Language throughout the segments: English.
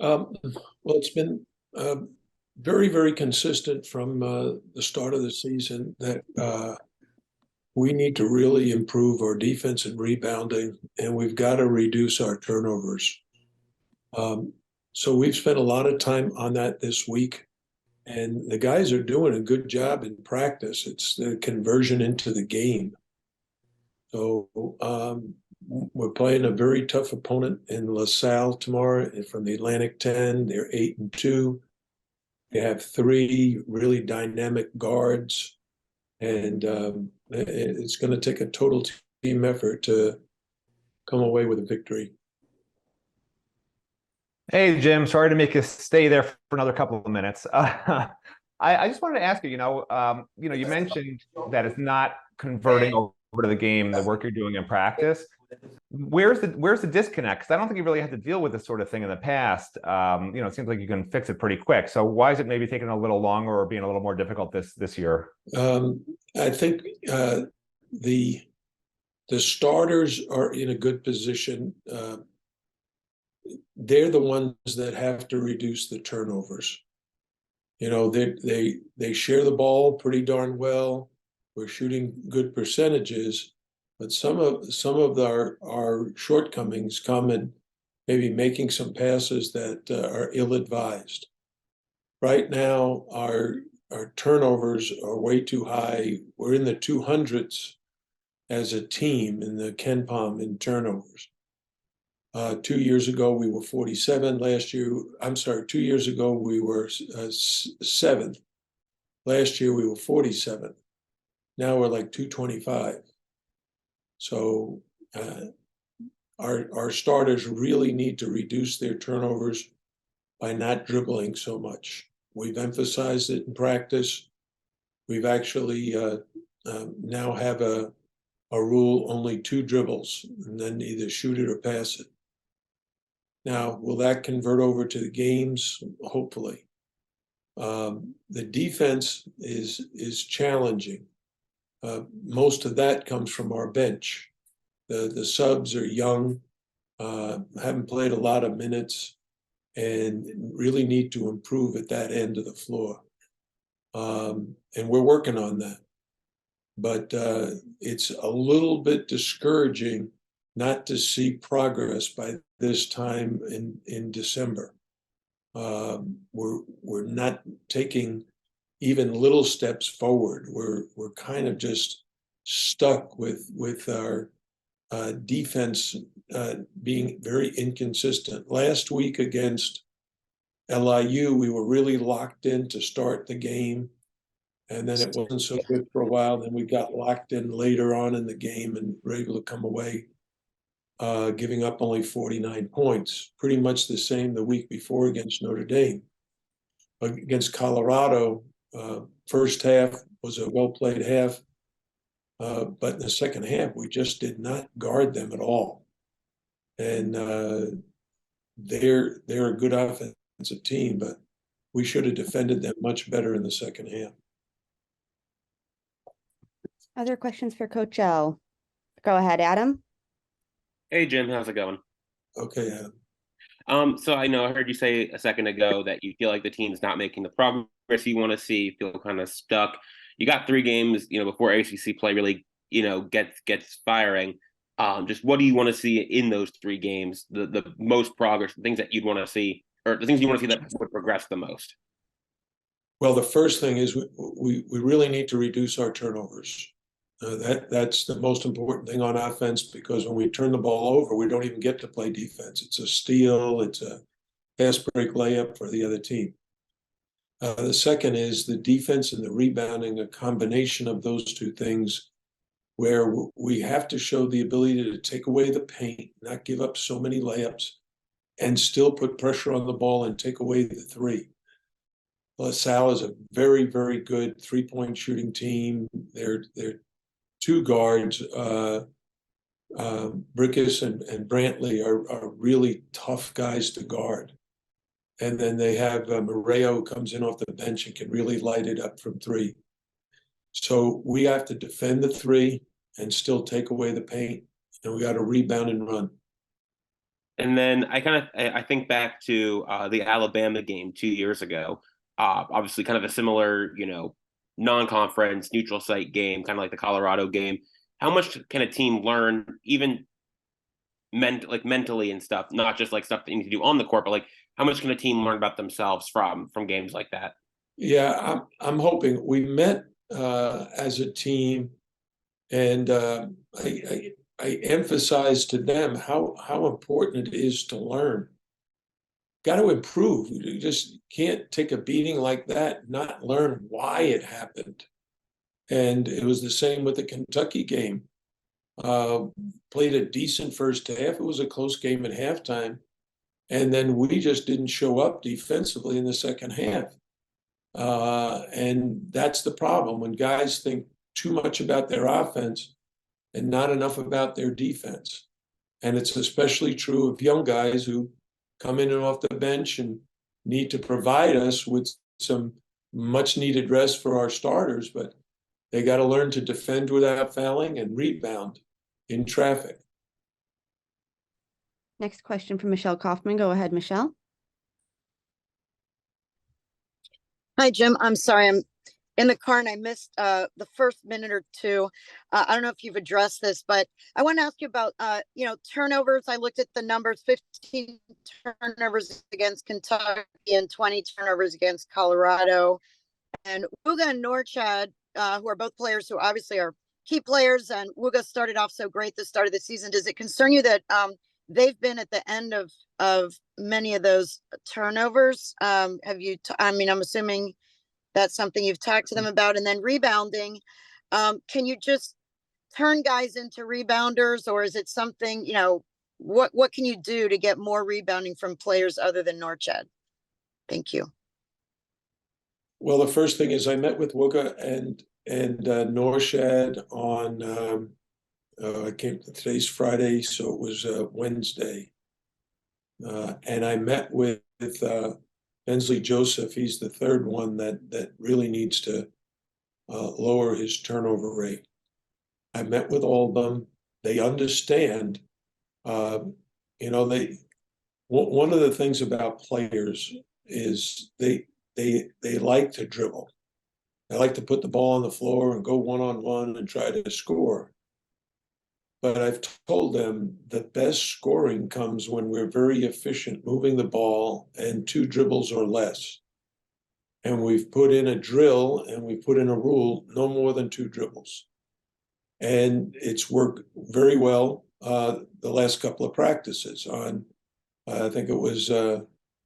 Well, it's been very, very consistent from the start of the season that we need to really improve our defense and rebounding, and we've got to reduce our turnovers. Um, so we've spent a lot of time on that this week, and the guys are doing a good job in practice. It's the conversion into the game. So we're playing a very tough opponent in Salle tomorrow from the Atlantic 10. They're 8-2. They have three really dynamic guards, and it's going to take a total team effort to come away with a victory. Hey, Jim, sorry to make you stay there for another couple of minutes. I just wanted to ask you, you mentioned that it's not converting over to the game, the work you're doing in practice. Where's the disconnect? Because I don't think you really had to deal with this sort of thing in the past. It seems like you can fix it pretty quick. So why is it maybe taking a little longer or being a little more difficult this year? I think the starters are in a good position. They're the ones that have to reduce the turnovers. They share the ball pretty darn well. We're shooting good percentages, but some of our shortcomings come in maybe making some passes that are ill-advised. Right now, our turnovers are way too high. We're in the 200s as a team in the KenPom in turnovers. 2 years ago, we were 47. 2 years ago, we were 7th. Last year, we were 47th. Now we're like 225. So our starters really need to reduce their turnovers by not dribbling so much. We've emphasized it in practice. We've actually now have a rule, only 2 dribbles, and then either shoot it or pass it. Now, will that convert over to the games? Hopefully. The defense is challenging. Most of that comes from our bench. The subs are young, haven't played a lot of minutes, and really need to improve at that end of the floor. And we're working on that. But it's a little bit discouraging not to see progress by this time in December. We're not taking even little steps forward. We're kind of just stuck with our defense being very inconsistent. Last week against LIU, we were really locked in to start the game, and then it wasn't so good for a while. Then we got locked in later on in the game and were able to come away giving up only 49 points, pretty much the same the week before against Notre Dame. Against Colorado, first half was a well-played half, but in the second half, we just did not guard them at all. And they're a good offensive team, but we should have defended them much better in the second half. Other questions for Coach L? Go ahead, Adam. Hey, Jim, how's it going? Okay, Adam. So I know I heard you say a second ago that you feel like the team's not making the progress you want to see, feel kind of stuck. You got 3 games, before ACC play really, gets firing. Just what do you want to see in those 3 games? The most progress, the things that you'd want to see, or the things you want to see that would progress the most? Well, the first thing is we really need to reduce our turnovers. That's the most important thing on offense, because when we turn the ball over, we don't even get to play defense. It's a steal, it's a fast break layup for the other team. The second is the defense and the rebounding, a combination of those 2 things, where we have to show the ability to take away the paint, not give up so many layups, and still put pressure on the ball and take away the 3. LaSalle is a very, very good 3-point shooting team. They're 2 guards, Brickus and Brantley are really tough guys to guard. And then they have Moreo, who comes in off the bench and can really light it up from 3. So we have to defend the 3 and still take away the paint, and we got to rebound and run. And then I think back to the Alabama game 2 years ago. Obviously, kind of a similar, non-conference neutral site game, kind of like the Colorado game. How much can a team learn, even mentally and stuff, not just like stuff that you need to do on the court, but like how much can a team learn about themselves from games like that? Yeah, I'm hoping. We met as a team, and I emphasize to them how important it is to learn. Got to improve. You just can't take a beating like that, not learn why it happened. And it was the same with the Kentucky game. Played a decent first half. It was a close game at halftime. And then we just didn't show up defensively in the second half. And that's the problem when guys think too much about their offense and not enough about their defense. And it's especially true of young guys who come in and off the bench and need to provide us with some much needed rest for our starters, but they got to learn to defend without fouling and rebound in traffic. Next question from Michelle Kaufman. Go ahead, Michelle. Hi, Jim. I'm sorry. I'm in the car and I missed the first minute or two. I don't know if you've addressed this, but I want to ask you about, turnovers. I looked at the numbers, 15 turnovers against Kentucky and 20 turnovers against Colorado. And Wooga and Norchad, who are both players who obviously are key players, and Wooga started off so great the start of the season. Does it concern you that they've been at the end of many of those turnovers? I'm assuming that's something you've talked to them about. And then rebounding, can you just turn guys into rebounders, or is it something, what can you do to get more rebounding from players other than Norchad? Thank you. Well, the first thing is I met with Wooga and Norchad on today's Friday, so it was Wednesday, and I met with Bensley Joseph. He's the third one that really needs to lower his turnover rate. I met with all of them. They understand. One of the things about players is they like to dribble. They like to put the ball on the floor and go one-on-one and try to score. But I've told them the best scoring comes when we're very efficient moving the ball and 2 dribbles or less. And we've put in a drill and we put in a rule, no more than 2 dribbles. And it's worked very well the last couple of practices. On, I think it was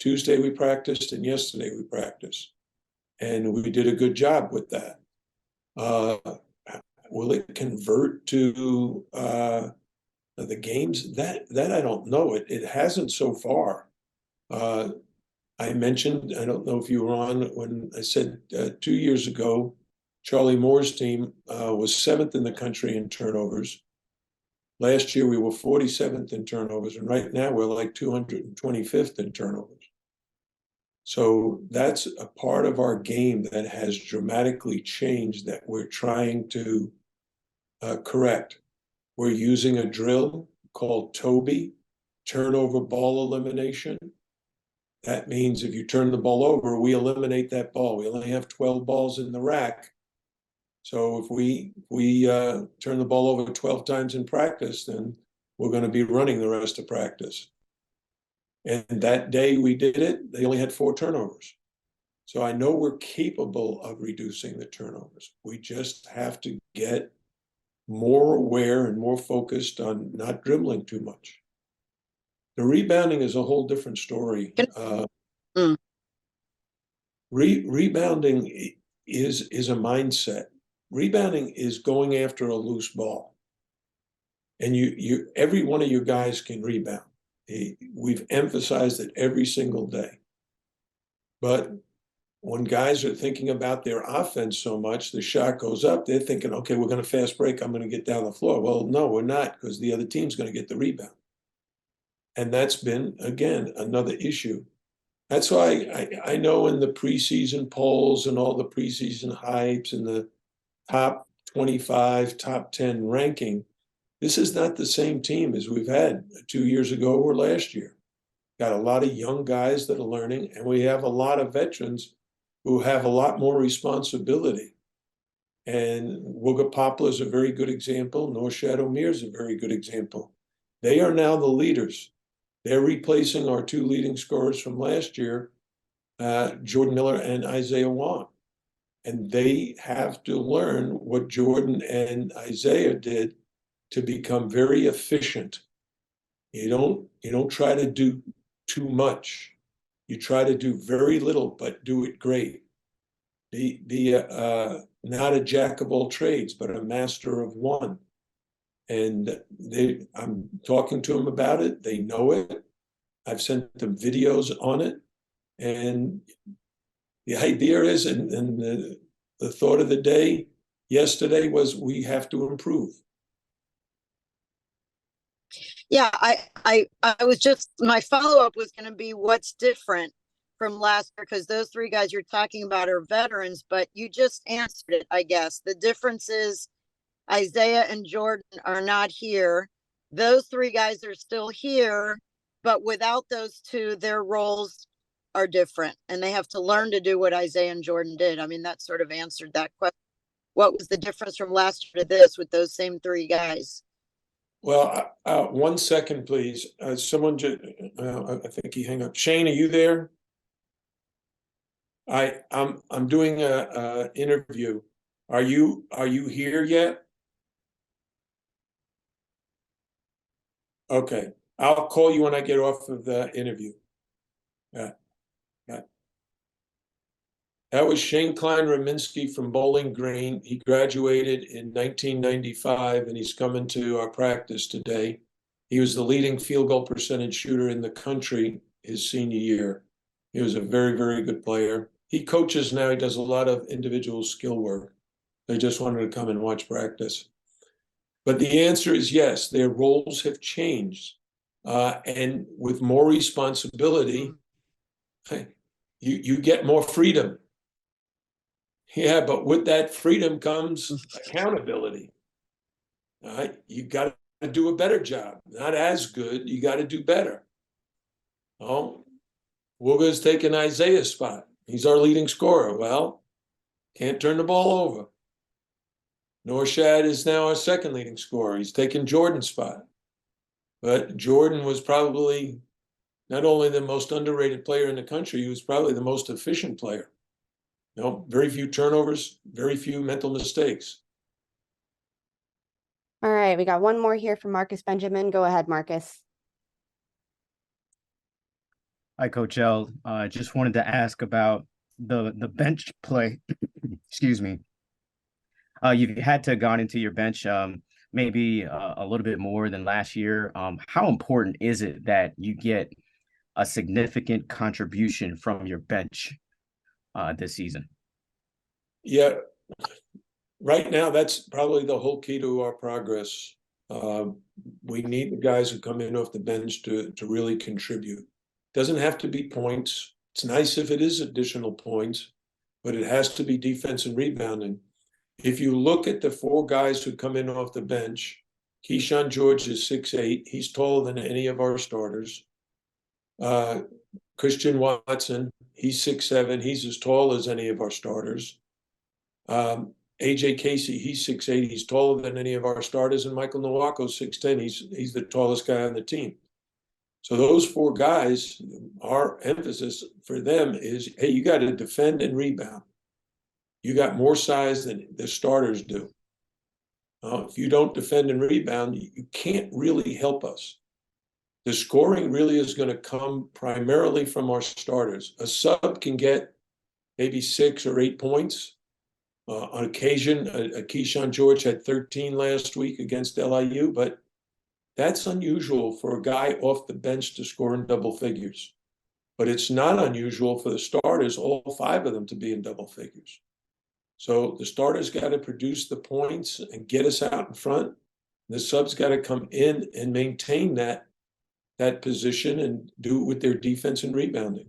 Tuesday we practiced and yesterday we practiced. And we did a good job with that. Will it convert to the games? That I don't know. It hasn't so far. I mentioned, I don't know if you were on when I said 2 years ago, Charlie Moore's team was 7th in the country in turnovers. Last year we were 47th in turnovers, and right now we're like 225th in turnovers. So that's a part of our game that has dramatically changed that we're trying to correct. We're using a drill called Toby, turnover ball elimination. That means if you turn the ball over, we eliminate that ball. We only have 12 balls in the rack. So if we turn the ball over 12 times in practice, then we're going to be running the rest of practice. And that day we did it, they only had 4 turnovers. So I know we're capable of reducing the turnovers. We just have to get more aware and more focused on not dribbling too much. The rebounding is a whole different story. Rebounding is a mindset. Rebounding is going after a loose ball. And every one of you guys can rebound. We've emphasized it every single day. But when guys are thinking about their offense so much, the shot goes up, they're thinking, okay, we're going to fast break, I'm going to get down the floor. Well, no, we're not, because the other team's going to get the rebound. And that's been, again, another issue. That's why I know in the preseason polls and all the preseason hypes and the top 25, top 10 ranking, This is not the same team as we've had 2 years ago or last year. Got a lot of young guys that are learning, and we have a lot of veterans who have a lot more responsibility. And Wooga Poplar is a very good example. Norshad Omier is a very good example. They are now the leaders. They're replacing our two leading scorers from last year, Jordan Miller and Isaiah Wong. And they have to learn what Jordan and Isaiah did to become very efficient. You don't try to do too much. You try to do very little, but do it great. Be not a jack of all trades, but a master of one. And I'm talking to them about it. They know it. I've sent them videos on it. And the idea is, and the thought of the day yesterday was, we have to improve. Yeah, I was just, my follow-up was going to be what's different from last year, because those three guys you're talking about are veterans, but you just answered it, I guess. The difference is Isaiah and Jordan are not here. Those three guys are still here, but without those two, their roles are different, and they have to learn to do what Isaiah and Jordan did. I mean, that sort of answered that question. What was the difference from last year to this with those same three guys? Well, 1 second, please. Someone, I think he hung up. Shane, are you there? I'm doing a interview. Are you here yet? Okay, I'll call you when I get off of the interview. That was Shane Klein-Raminsky from Bowling Green. He graduated in 1995, and he's coming to our practice today. He was the leading field goal percentage shooter in the country his senior year. He was a very, very good player. He coaches now. He does a lot of individual skill work. They just wanted to come and watch practice. But the answer is yes, their roles have changed. And with more responsibility, you get more freedom. Yeah, but with that freedom comes accountability. All right, you got to do a better job. Not as good, you got to do better. Oh, Wooga's taking Isaiah's spot. He's our leading scorer. Well, can't turn the ball over. Norshad is now our second leading scorer. He's taken Jordan's spot. But Jordan was probably not only the most underrated player in the country, he was probably the most efficient player. Very few turnovers, very few mental mistakes. All right, we got one more here from Marcus Benjamin. Go ahead, Marcus. Hi, Coach L. Just wanted to ask about the bench play. Excuse me. You've had to gone into your bench maybe a little bit more than last year. How important is it that you get a significant contribution from your bench this season? Yeah, right now that's probably the whole key to our progress. We need the guys who come in off the bench to really contribute. Doesn't have to be points. It's nice if it is additional points, but it has to be defense and rebounding. If you look at the four guys who come in off the bench, Keyshawn George is 6'8". He's taller than any of our starters. Christian Watson, he's 6'7". He's as tall as any of our starters. AJ Casey, he's 6'8". He's taller than any of our starters. And Michael Nwako's 6'10". He's the tallest guy on the team. So those four guys, our emphasis for them is, hey, you got to defend and rebound. You got more size than the starters do. If you don't defend and rebound, you can't really help us. The scoring really is going to come primarily from our starters. A sub can get maybe 6 or 8 points. On occasion, Keyshawn George had 13 last week against LIU, but that's unusual for a guy off the bench to score in double figures. But it's not unusual for the starters, all 5 of them, to be in double figures. So the starters got to produce the points and get us out in front. The subs got to come in and maintain that position and do it with their defense and rebounding.